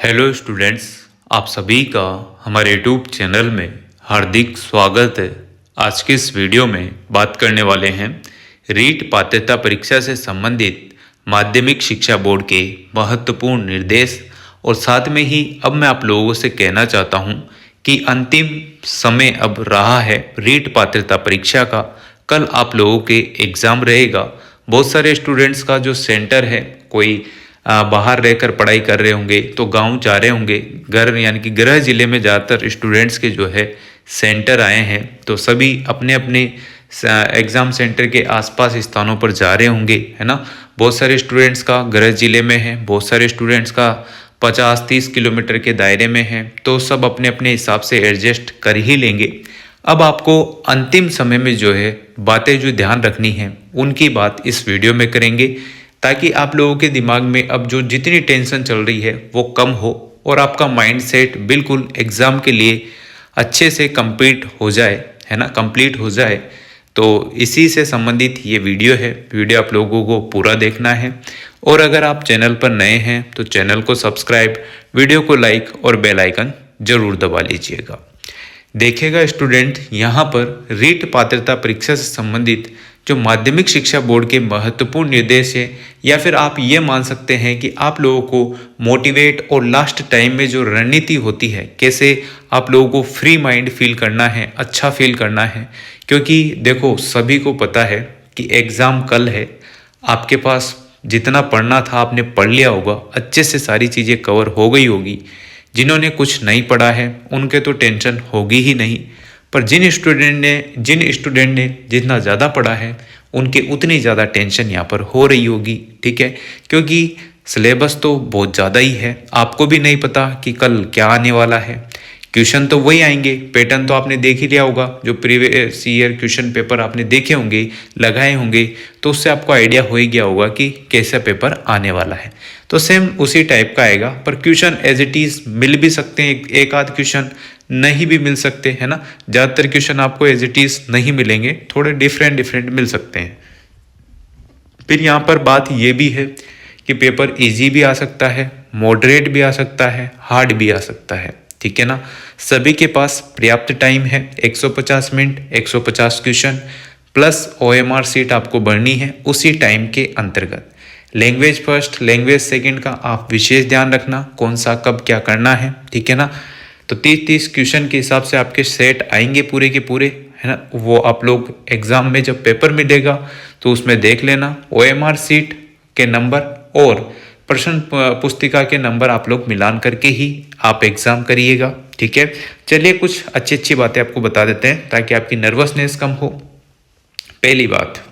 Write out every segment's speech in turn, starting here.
Hello students, आप सभी का हमारे यूट्यूब चैनल में हार्दिक स्वागत है। आज के इस वीडियो में बात करने वाले हैं रीट पात्रता परीक्षा से संबंधित माध्यमिक शिक्षा बोर्ड के महत्वपूर्ण निर्देश और साथ में ही अब मैं आप लोगों से कहना चाहता हूं कि अंतिम समय अब रहा है रीट पात्रता परीक्षा का। कल आप लोगों के एग्ज़ाम रहेगा। बहुत सारे स्टूडेंट्स का जो सेंटर है, कोई बाहर रहकर पढ़ाई कर रहे होंगे तो गांव जा रहे होंगे, घर यानी कि गृह जिले में ज़्यादातर स्टूडेंट्स के जो है सेंटर आए हैं, तो सभी अपने अपने एग्ज़ाम सेंटर के आसपास स्थानों पर जा रहे होंगे, है ना। बहुत सारे स्टूडेंट्स का गृह जिले में है, बहुत सारे स्टूडेंट्स का 50-30 किलोमीटर के दायरे में है, तो सब अपने अपने हिसाब से एडजस्ट कर ही लेंगे। अब आपको अंतिम समय में जो है बातें जो ध्यान रखनी है उनकी बात इस वीडियो में करेंगे, ताकि आप लोगों के दिमाग में अब जो जितनी टेंशन चल रही है वो कम हो और आपका माइंड सेट बिल्कुल एग्ज़ाम के लिए अच्छे से कंप्लीट हो जाए, है ना, कंप्लीट हो जाए। तो इसी से संबंधित ये वीडियो है। वीडियो आप लोगों को पूरा देखना है और अगर आप चैनल पर नए हैं तो चैनल को सब्सक्राइब, वीडियो को लाइक और बेल आइकन ज़रूर दबा लीजिएगा। देखिएगा स्टूडेंट, यहाँ पर रीट पात्रता परीक्षा से संबंधित जो माध्यमिक शिक्षा बोर्ड के महत्वपूर्ण निर्देश है, या फिर आप ये मान सकते हैं कि आप लोगों को मोटिवेट और लास्ट टाइम में जो रणनीति होती है, कैसे आप लोगों को फ्री माइंड फील करना है, अच्छा फील करना है। क्योंकि देखो, सभी को पता है कि एग्ज़ाम कल है। आपके पास जितना पढ़ना था आपने पढ़ लिया होगा, अच्छे से सारी चीज़ें कवर हो गई होगी। जिन्होंने कुछ नहीं पढ़ा है उनके तो टेंशन होगी ही नहीं, पर जिन स्टूडेंट ने जितना ज़्यादा पढ़ा है उनके उतनी ज़्यादा टेंशन यहाँ पर हो रही होगी, ठीक है। क्योंकि सिलेबस तो बहुत ज़्यादा ही है, आपको भी नहीं पता कि कल क्या आने वाला है। क्वेश्चन तो वही आएंगे, पैटर्न तो आपने देख ही लिया होगा, जो प्रीवियस ईयर क्वेश्चन पेपर आपने देखे होंगे, लगाए होंगे, तो उससे आपको आइडिया हो ही गया होगा कि कैसा पेपर आने वाला है। तो सेम उसी टाइप का आएगा, पर क्वेश्चन एज इट इज़ मिल भी सकते हैं, एक आध क्वेश्चन नहीं भी मिल सकते, है ना। ज़्यादातर क्वेश्चन आपको एज इट इज़ नहीं मिलेंगे, थोड़े डिफरेंट मिल सकते हैं। फिर यहाँ पर बात ये भी है कि पेपर इजी भी आ सकता है, मॉडरेट भी आ सकता है, हार्ड भी आ सकता है, ठीक है ना। सभी के पास पर्याप्त टाइम है, 150 minute, 150 question plus OMR seat आपको भरनी है उसी टाइम के अंतर्गत। लैंग्वेज फर्स्ट, लैंग्वेज सेकंड का आप विशेष ध्यान रखना, कौन सा कब क्या करना है, ठीक है ना। तो 30-30 क्वेश्चन के हिसाब से आपके सेट आएंगे पूरे के पूरे, है ना। वो आप लोग एग्ज़ाम में जब पेपर मिलेगा तो उसमें देख लेना, OMR सीट के नंबर और प्रश्न पुस्तिका के नंबर आप लोग मिलान करके ही आप एग्ज़ाम करिएगा, ठीक है। चलिए कुछ अच्छी बातें आपको बता देते हैं ताकि आपकी नर्वसनेस कम हो। पहली बात,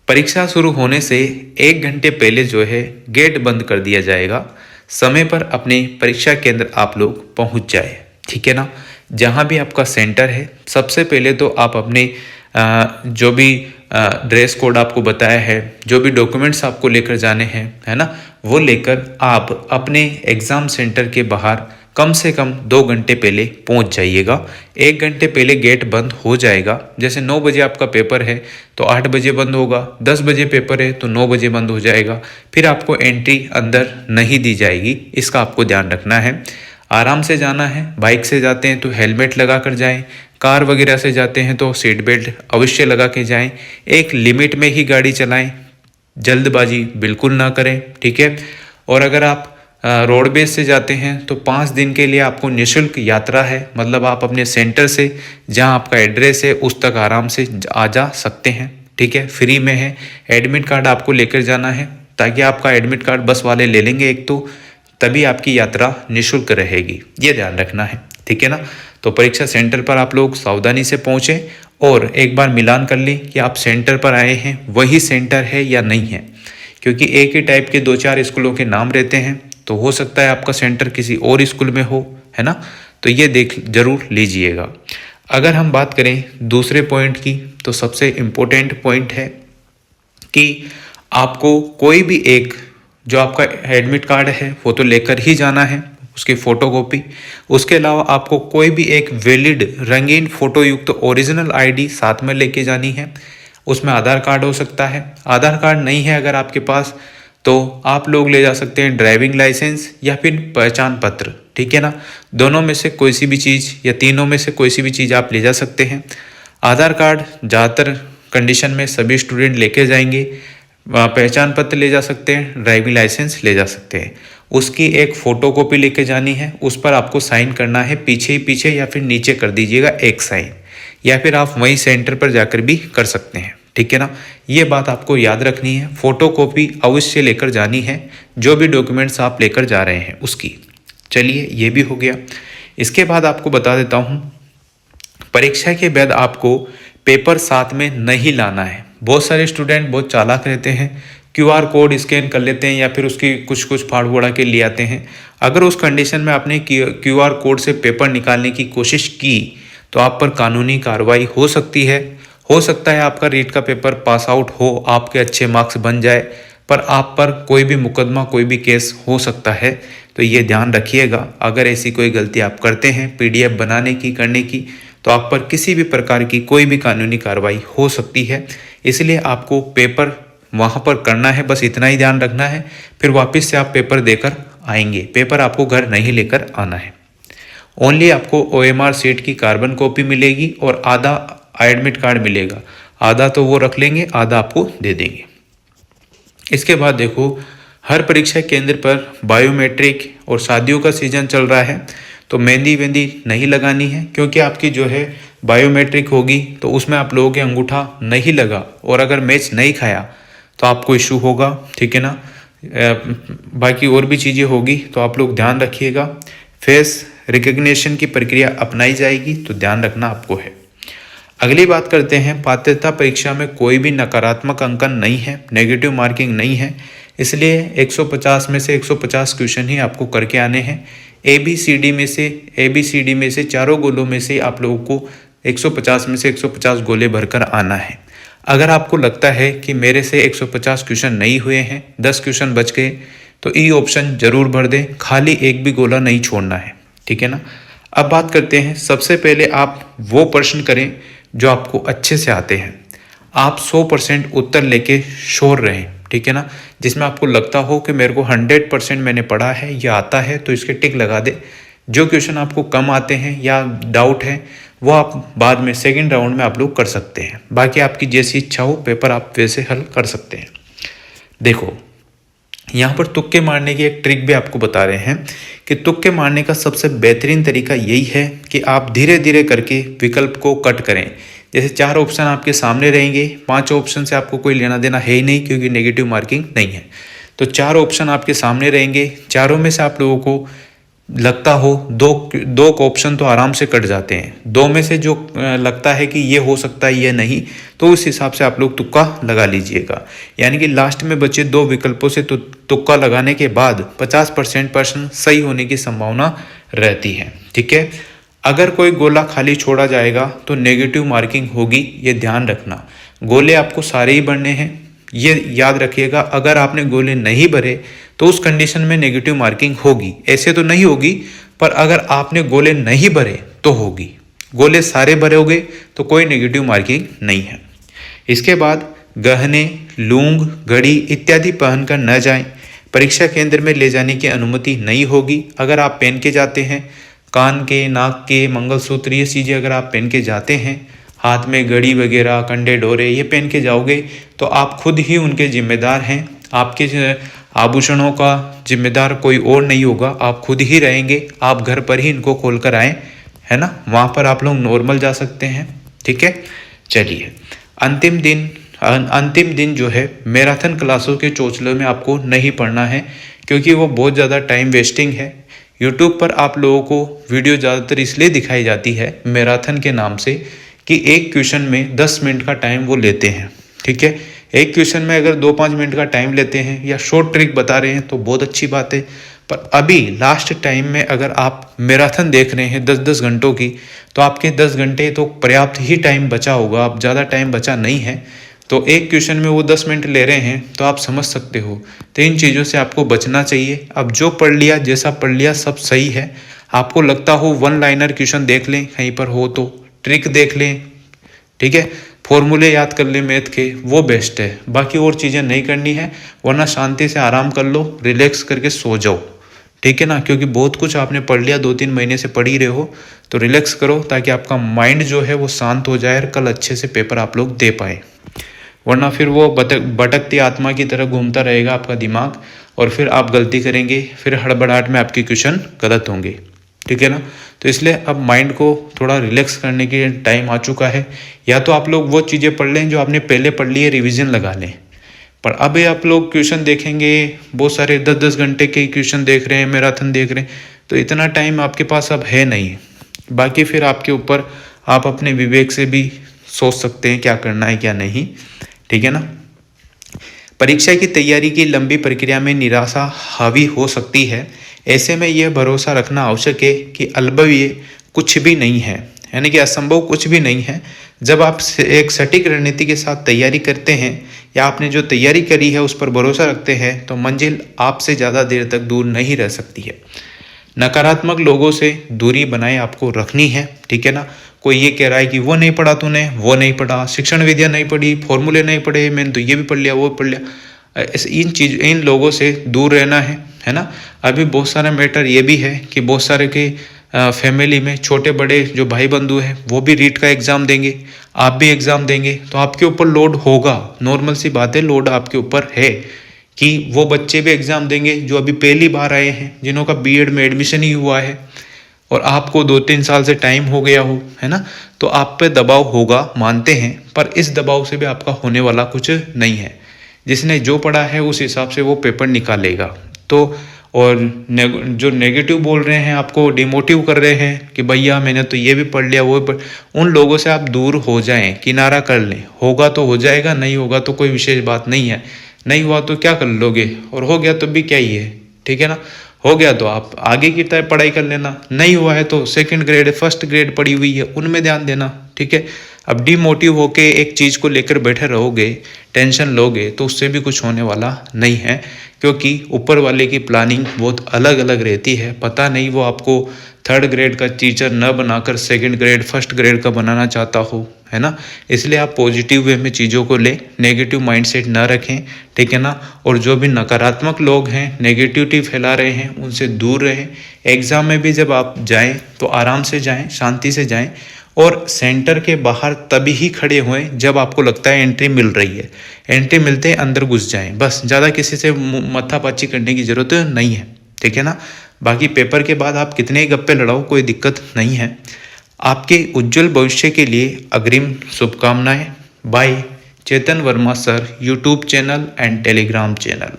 परीक्षा शुरू होने से 1 घंटे पहले जो है गेट बंद कर दिया जाएगा। समय पर अपने परीक्षा केंद्र आप लोग पहुंच जाए, ठीक है ना। जहां भी आपका सेंटर है, सबसे पहले तो आप अपने जो भी ड्रेस कोड आपको बताया है, जो भी डॉक्यूमेंट्स आपको लेकर जाने हैं, है ना, वो लेकर आप अपने एग्ज़ाम सेंटर के बाहर कम से कम 2 घंटे पहले पहुंच जाइएगा। 1 घंटे पहले गेट बंद हो जाएगा। जैसे 9 बजे आपका पेपर है तो 8 बजे बंद होगा, 10 बजे पेपर है तो 9 बजे बंद हो जाएगा। फिर आपको एंट्री अंदर नहीं दी जाएगी, इसका आपको ध्यान रखना है। आराम से जाना है, बाइक से जाते हैं तो हेलमेट लगा कर जाएं, कार वगैरह से जाते हैं तो सीट बेल्ट अवश्य लगा के जाएं। एक लिमिट में ही गाड़ी चलाएं, जल्दबाजी बिल्कुल ना करें, ठीक है। और अगर आप रोडवेज से जाते हैं तो 5 दिन के लिए आपको निःशुल्क यात्रा है, मतलब आप अपने सेंटर से जहां आपका एड्रेस है उस तक आराम से आ जा सकते हैं, ठीक है, फ्री में है। एडमिट कार्ड आपको लेकर जाना है, ताकि आपका एडमिट कार्ड बस वाले ले लेंगे एक तो, तभी आपकी यात्रा निःशुल्क रहेगी, ये ध्यान रखना है, ठीक है ना। तो परीक्षा सेंटर पर आप लोग सावधानी से पहुँचें और एक बार मिलान कर लें कि आप सेंटर पर आए हैं वही सेंटर है या नहीं है, क्योंकि एक ही टाइप के 2-4 स्कूलों के नाम रहते हैं, तो हो सकता है आपका सेंटर किसी और स्कूल में हो, है ना। तो ये देख जरूर लीजिएगा। अगर हम बात करें दूसरे पॉइंट की, तो सबसे इम्पोर्टेंट पॉइंट है कि आपको कोई भी एक जो आपका एडमिट कार्ड है वो तो लेकर ही जाना है, उसकी फ़ोटोकॉपी। उसके अलावा आपको कोई भी एक वैलिड रंगीन फ़ोटो युक्त ओरिजिनल ID साथ में लेके जानी है। उसमें आधार कार्ड हो सकता है, आधार कार्ड नहीं है अगर आपके पास तो आप लोग ले जा सकते हैं ड्राइविंग लाइसेंस या फिर पहचान पत्र, ठीक है ना। दोनों में से कोई सी भी चीज़ या तीनों में से कोई सी भी चीज़ आप ले जा सकते हैं। आधार कार्ड ज़्यादातर कंडीशन में सभी स्टूडेंट लेके जाएंगे। पहचान पत्र ले जा सकते हैं, ड्राइविंग लाइसेंस ले जा सकते हैं। उसकी एक फ़ोटोकॉपी लेके जानी है, उस पर आपको साइन करना है, पीछे ही पीछे या फिर नीचे कर दीजिएगा एक साइन, या फिर आप वहीं सेंटर पर जाकर भी कर सकते हैं, ठीक है ना। ये बात आपको याद रखनी है, फ़ोटोकॉपी अवश्य लेकर जानी है जो भी डॉक्यूमेंट्स आप लेकर जा रहे हैं उसकी। चलिए ये भी हो गया। इसके बाद आपको बता देता हूँ, परीक्षा के बाद आपको पेपर साथ में नहीं लाना है। बहुत सारे स्टूडेंट बहुत चालाक रहते हैं, QR कोड स्कैन कर लेते हैं या फिर उसकी कुछ फाड़ फोड़ा के ले आते हैं। अगर उस कंडीशन में आपने QR कोड से पेपर निकालने की कोशिश की तो आप पर कानूनी कार्रवाई हो सकती है। हो सकता है आपका रीट का पेपर पास आउट हो, आपके अच्छे मार्क्स बन जाए, पर आप पर कोई भी मुकदमा कोई भी केस हो सकता है। तो ये ध्यान रखिएगा, अगर ऐसी कोई गलती आप करते हैं PDF बनाने की करने की, तो आप पर किसी भी प्रकार की कोई भी कानूनी कार्रवाई हो सकती है। इसलिए आपको पेपर वहाँ पर करना है, बस इतना ही ध्यान रखना है। फिर वापस से आप पेपर देकर आएंगे, पेपर आपको घर नहीं लेकर आना है। ओनली आपको OMR सीट की कार्बन कॉपी मिलेगी और आधा एडमिट कार्ड मिलेगा। आधा तो वो रख लेंगे, आधा आपको दे देंगे। इसके बाद देखो, हर परीक्षा केंद्र पर बायोमेट्रिक और शादियों का सीजन चल रहा है, तो मेहंदी वेंदी नहीं लगानी है, क्योंकि आपकी जो है बायोमेट्रिक होगी तो उसमें आप लोगों के अंगूठा नहीं लगा और अगर मैच नहीं खाया तो आपको इशू होगा, ठीक है ना। बाकी और भी चीज़ें होगी तो आप लोग ध्यान रखिएगा। फेस रिकग्निशन की प्रक्रिया अपनाई जाएगी, तो ध्यान रखना आपको है। अगली बात करते हैं, पात्रता परीक्षा में कोई भी नकारात्मक अंकन नहीं है, नेगेटिव मार्किंग नहीं है, इसलिए 150 में से 150 क्वेश्चन ही आपको करके आने हैं। ABCD में से चारों गोलों में से आप लोगों को 150 में से 150 गोले भरकर आना है। अगर आपको लगता है कि मेरे से 150 क्वेश्चन नहीं हुए हैं, 10 क्वेश्चन बच गए, तो ई ऑप्शन जरूर भर दें, खाली एक भी गोला नहीं छोड़ना है, ठीक है ना। अब बात करते हैं, सबसे पहले आप वो प्रश्न करें जो आपको अच्छे से आते हैं। आप 100% उत्तर लेके श्योर रहें, ठीक है ना। जिसमें आपको लगता हो कि मेरे को 100% मैंने पढ़ा है या आता है, तो इसके टिक लगा दे। जो क्वेश्चन आपको कम आते हैं या डाउट है, वो आप बाद में सेकंड राउंड में आप लोग कर सकते हैं। बाकी आपकी जैसी इच्छा हो, पेपर आप वैसे हल कर सकते हैं। देखो, यहाँ पर तुक्के मारने की एक ट्रिक भी आपको बता रहे हैं कि तुक्के मारने का सबसे बेहतरीन तरीका यही है कि आप धीरे धीरे करके विकल्प को कट करें। जैसे 4 ऑप्शन आपके सामने रहेंगे, 5 ऑप्शन से आपको कोई लेना देना है ही नहीं, क्योंकि नेगेटिव मार्किंग नहीं है। तो 4 ऑप्शन आपके सामने रहेंगे, चारों में से आप लोगों को लगता हो दो ऑप्शन तो आराम से कट जाते हैं। 2 में से जो लगता है कि ये हो सकता है ये नहीं, तो उस हिसाब से आप लोग तुक्का लगा लीजिएगा। यानी कि लास्ट में बचे 2 विकल्पों से तुक्का लगाने के बाद 50% प्रश्न सही होने की संभावना रहती है, ठीक है। अगर कोई गोला खाली छोड़ा जाएगा तो नेगेटिव मार्किंग होगी, ये ध्यान रखना। गोले आपको सारे ही भरने हैं, ये याद रखिएगा। अगर आपने गोले नहीं भरे तो उस कंडीशन में नेगेटिव मार्किंग होगी। ऐसे तो नहीं होगी, पर अगर आपने गोले नहीं भरे तो होगी। गोले सारे भरोगे तो कोई नेगेटिव मार्किंग नहीं है। इसके बाद गहने, लूंग, घड़ी इत्यादि पहनकर न जाएं। परीक्षा केंद्र में ले जाने की अनुमति नहीं होगी। अगर आप पहन के जाते हैं, कान के, नाक के मंगलसूत्र, ये चीज़ें अगर आप पहन के जाते हैं, हाथ में घड़ी वगैरह, कंडे डोरे ये पहन के जाओगे, तो आप खुद ही उनके जिम्मेदार हैं। आपके आभूषणों का जिम्मेदार कोई और नहीं होगा, आप खुद ही रहेंगे। आप घर पर ही इनको खोल कर आएँ, है ना। वहाँ पर आप लोग नॉर्मल जा सकते हैं, ठीक है। चलिए, अंतिम दिन जो है मैराथन क्लासों के चोचले में आपको नहीं पढ़ना है, क्योंकि वो बहुत ज़्यादा टाइम वेस्टिंग है। यूट्यूब पर आप लोगों को वीडियो ज़्यादातर इसलिए दिखाई जाती है मैराथन के नाम से कि एक क्वेश्चन में 10 मिनट का टाइम वो लेते हैं, ठीक है। एक क्वेश्चन में अगर 2-5 मिनट का टाइम लेते हैं या शॉर्ट ट्रिक बता रहे हैं तो बहुत अच्छी बात है। पर अभी लास्ट टाइम में अगर आप मैराथन देख रहे हैं 10-10 घंटों की, तो आपके 10 घंटे तो पर्याप्त ही टाइम बचा होगा, अब ज़्यादा टाइम बचा नहीं है। तो एक क्वेश्चन में वो 10 मिनट ले रहे हैं, तो आप समझ सकते हो। तो इन चीज़ों से आपको बचना चाहिए। अब जो पढ़ लिया, जैसा पढ़ लिया, सब सही है। आपको लगता हो 1 लाइनर क्वेश्चन देख लें, कहीं पर हो तो ट्रिक देख लें, ठीक है। फॉर्मूले याद कर ले मैथ के, वो बेस्ट है। बाकी और चीज़ें नहीं करनी है, वरना शांति से आराम कर लो, रिलैक्स करके सो जाओ, ठीक है ना। क्योंकि बहुत कुछ आपने पढ़ लिया, 2-3 महीने से पढ़ ही रहे हो, तो रिलैक्स करो ताकि आपका माइंड जो है वो शांत हो जाए और कल अच्छे से पेपर आप लोग दे पाए। वरना फिर वो भटकती आत्मा की तरह घूमता रहेगा आपका दिमाग, और फिर आप गलती करेंगे, फिर हड़बड़ाहट में आपके क्वेश्चन गलत होंगे, ठीक है ना। तो इसलिए अब माइंड को थोड़ा रिलैक्स करने के टाइम आ चुका है। या तो आप लोग वो चीज़ें पढ़ लें जो आपने पहले पढ़ ली है, रिवीजन लगा लें। पर अब आप लोग क्वेश्चन देखेंगे, बहुत सारे 10-10 घंटे के क्वेश्चन देख रहे हैं, मैराथन देख रहे हैं, तो इतना टाइम आपके पास अब है नहीं। बाकी फिर आपके ऊपर, आप अपने विवेक से भी सोच सकते हैं क्या करना है क्या नहीं, ठीक है ना। परीक्षा की तैयारी की लंबी प्रक्रिया में निराशा हावी हो सकती है। ऐसे में यह भरोसा रखना आवश्यक है कि अलबत्ता कुछ भी नहीं है, यानी कि असंभव कुछ भी नहीं है। जब आप एक सटीक रणनीति के साथ तैयारी करते हैं या आपने जो तैयारी करी है उस पर भरोसा रखते हैं, तो मंजिल आपसे ज़्यादा देर तक दूर नहीं रह सकती है। नकारात्मक लोगों से दूरी बनाए आपको रखनी है, ठीक है ना। कोई ये कह रहा है कि वो नहीं पढ़ा तूने, वो नहीं पढ़ा, शिक्षण विद्या नहीं पढ़ी, फॉर्मूले नहीं पढ़े, मैंने तो ये भी पढ़ लिया, वो पढ़ लिया, इन लोगों से दूर रहना है ना। अभी बहुत सारा मैटर ये भी है कि बहुत सारे के फैमिली में छोटे बड़े जो भाई बंधु हैं वो भी रीट का एग्ज़ाम देंगे, आप भी एग्ज़ाम देंगे, तो आपके ऊपर लोड होगा। नॉर्मल सी बात है, लोड आपके ऊपर है कि वो बच्चे भी एग्ज़ाम देंगे जो अभी पहली बार आए हैं, जिन्हों का बीएड में एडमिशन ही हुआ है, और आपको 2-3 साल से टाइम हो गया हो, है ना। तो आप पे दबाव होगा, मानते हैं, पर इस दबाव से भी आपका होने वाला कुछ नहीं है। जिसने जो पढ़ा है उस हिसाब से वो पेपर निकालेगा। तो और जो नेगेटिव बोल रहे हैं, आपको डिमोटिव कर रहे हैं कि भैया मैंने तो ये भी पढ़ लिया, वो भी पढ़, उन लोगों से आप दूर हो जाएं, किनारा कर लें। होगा तो हो जाएगा, नहीं होगा तो कोई विशेष बात नहीं है। नहीं हुआ तो क्या कर लोगे, और हो गया तो भी क्या ही है, ठीक है ना। हो गया तो आप आगे की तरह पढ़ाई कर लेना, नहीं हुआ है तो सेकंड ग्रेड, फर्स्ट ग्रेड पड़ी हुई है, उनमें ध्यान देना, ठीक है। अब डिमोटिव होके एक चीज़ को लेकर बैठे रहोगे, टेंशन लोगे, तो उससे भी कुछ होने वाला नहीं है। क्योंकि ऊपर वाले की प्लानिंग बहुत अलग अलग रहती है। पता नहीं वो आपको 3rd ग्रेड का टीचर न बनाकर 2nd ग्रेड, 1st ग्रेड का बनाना चाहता हो, है ना। इसलिए आप पॉजिटिव वे में चीज़ों को लें, नेगेटिव माइंडसेट ना रखें, ठीक है ना। और जो भी नकारात्मक लोग हैं, नेगेटिविटी फैला रहे हैं, उनसे दूर रहें। एग्ज़ाम में भी जब आप जाएं तो आराम से जाएं, शांति से जाएं, और सेंटर के बाहर तभी ही खड़े हुए जब आपको लगता है एंट्री मिल रही है। एंट्री मिलते ही अंदर घुस जाएं, बस। ज़्यादा किसी से माथापाची करने की ज़रूरत नहीं है, ठीक है ना। बाकी पेपर के बाद आप कितने ही गप्पे लड़ाओ, कोई दिक्कत नहीं है। आपके उज्जवल भविष्य के लिए अग्रिम शुभकामनाएं। Bye. Chetan Verma sir, YouTube channel and Telegram channel.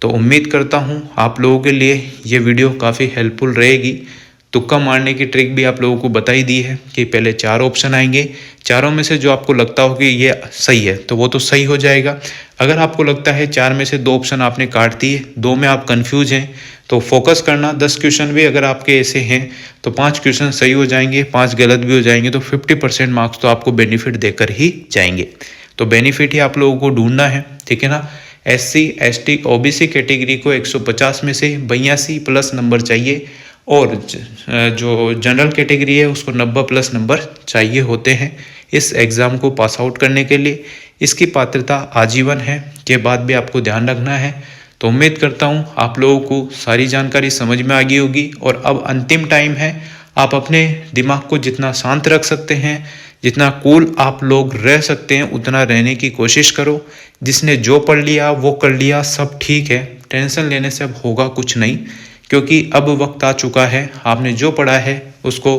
तो उम्मीद करता हूँ आप लोगों के लिए ये वीडियो काफ़ी हेल्पफुल रहेगी। तुक्का मारने की ट्रिक भी आप लोगों को बताई दी है कि पहले 4 ऑप्शन आएंगे, चारों में से जो आपको लगता हो कि ये सही है तो वो तो सही हो जाएगा। अगर आपको लगता है 4 में से 2 ऑप्शन आपने काट दिए, 2 में आप कंफ्यूज हैं, तो फोकस करना। 10 क्वेश्चन भी अगर आपके ऐसे हैं तो 5 क्वेश्चन सही हो जाएंगे, 5 गलत भी हो जाएंगे, तो 50% मार्क्स तो आपको बेनिफिट देकर ही जाएंगे। तो बेनिफिट ही आप लोगों को ढूंढना है, ठीक है ना। SC, ST, OBC कैटेगरी को 150 में से 82 प्लस नंबर चाहिए, और जो जनरल कैटेगरी है उसको 90 प्लस नंबर चाहिए होते हैं इस एग्ज़ाम को पास आउट करने के लिए। इसकी पात्रता आजीवन है, ये बात भी आपको ध्यान रखना है। तो उम्मीद करता हूँ आप लोगों को सारी जानकारी समझ में आ गई होगी। और अब अंतिम टाइम है, आप अपने दिमाग को जितना शांत रख सकते हैं, जितना कूल आप लोग रह सकते हैं, उतना रहने की कोशिश करो। जिसने जो पढ़ लिया वो कर लिया, सब ठीक है, टेंशन लेने से अब होगा कुछ नहीं। क्योंकि अब वक्त आ चुका है, आपने जो पढ़ा है उसको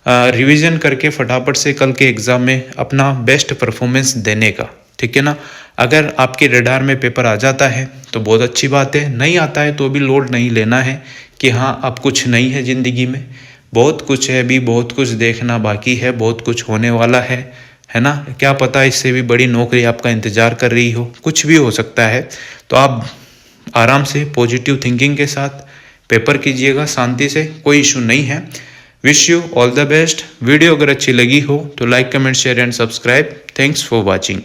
रिवीजन करके फटाफट से कल के एग्ज़ाम में अपना बेस्ट परफॉर्मेंस देने का, ठीक है ना। अगर आपके रडार में पेपर आ जाता है तो बहुत अच्छी बात है, नहीं आता है तो भी लोड नहीं लेना है कि हाँ अब कुछ नहीं है ज़िंदगी में। बहुत कुछ है, अभी बहुत कुछ देखना बाकी है, बहुत कुछ होने वाला है ना। क्या पता इससे भी बड़ी नौकरी आपका इंतज़ार कर रही हो, कुछ भी हो सकता है। तो आप आराम से पॉजिटिव थिंकिंग के साथ पेपर कीजिएगा, शांति से, कोई इशू नहीं है। Wish you all the best. Video अगर अच्छी लगी हो तो like, comment, share and subscribe. Thanks for watching.